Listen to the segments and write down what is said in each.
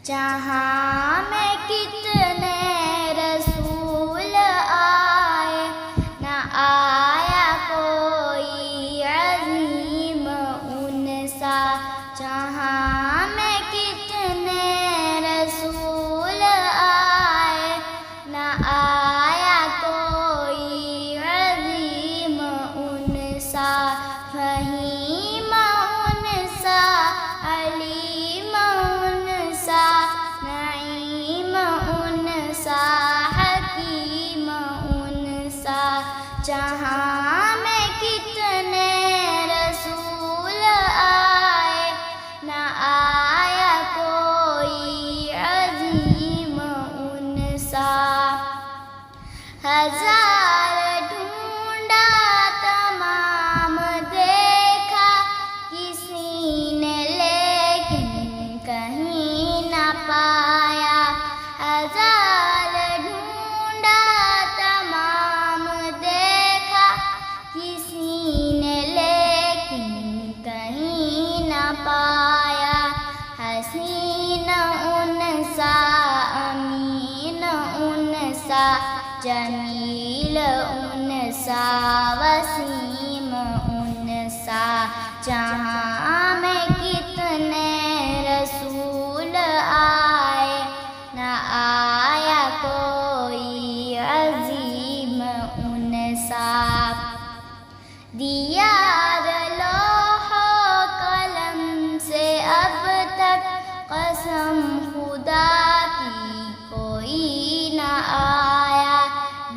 جہاں میں کتنے رسول آئے، نہ آیا کوئی عظیم ان سا۔ جہاں میں کتنے رسول آئے، نہ آیا کوئی عظیم ان سا۔ فہیم ان سا، علیم ان سا، نعیم ان سا، حکیم ان سا۔ جہاں میں کتنے رسول آئے، نہ آیا کوئی عظیم ان سا۔ ہزار ڈھونڈا تمام دیکھا کسی نے، لیکن کہیں نہ پایا۔ ہزار ڈھونڈا تمام دیکھا کسی نے، لیکن کہیں نہ پایا۔ حسین ان سا، امین ان سا، جمیل ان سا، وسیم ان سا۔ جہاں میں کتنے رسول آئے، نہ آیا کوئی عظیم ان سا۔ دیار لوح و قلم سے اب تک قسم خدا کی کوئی نہ آیا۔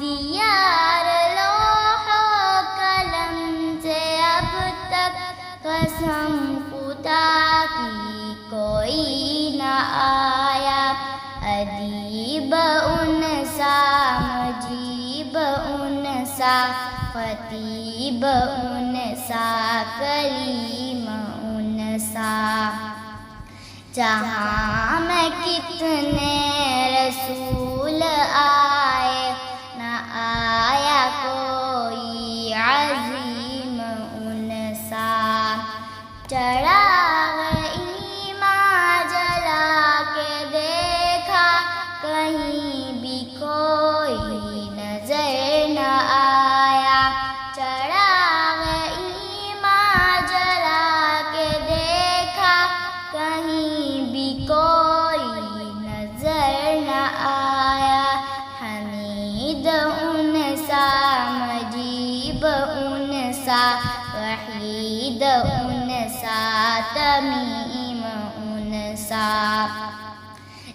دیار لوح و قلم سے اب تک قسم خدا کی کوئی نہ آیا۔ ادیب ان سا، مجیب ان سا، خطیب ان سا، کریم ان سا۔ جہاں میں کتنے رسول آئے، نہ آیا کوئی عظیم ان سا۔ چراغ ایمان جلا کے دیکھا، کہیں بھی کوئی نظر نہ آیا۔ چراغ ایمان جلا کے دیکھا، کہیں بھی کوئی نظر نہ آیا۔ حمید ان سا، مجیب ان سا، وحید ان سا، تمیم ان سا۔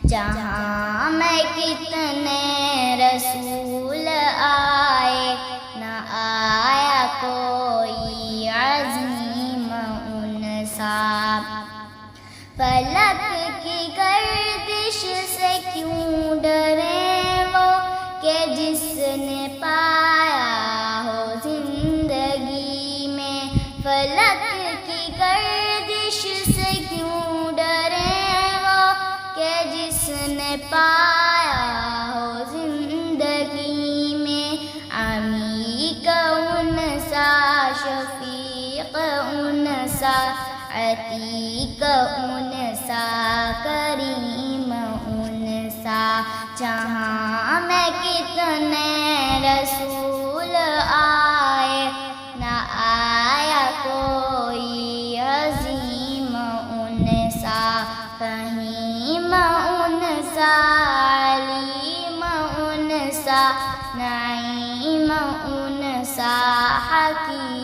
جہاں میں کتنے رسول آئے، نہ آیا کوئی عظیم ان سا۔ فلک کی گردش سے کیوں ڈرے وہ، کہ جس نے پایا ہو زندگی میں۔ فلک کی گردش سے کیوں ڈرے وہ، کہ جس نے پایا ہو زندگی میں۔ عمیق ان سا، شفیق ان سا، عتیق ان سا، کریم ان سا۔ جہاں میں کتنے رسول آئے، نہ آیا کوئی عظیم ان سا۔ فہیم ان سا، علیم ان سا، نعیم ان سا، حکیم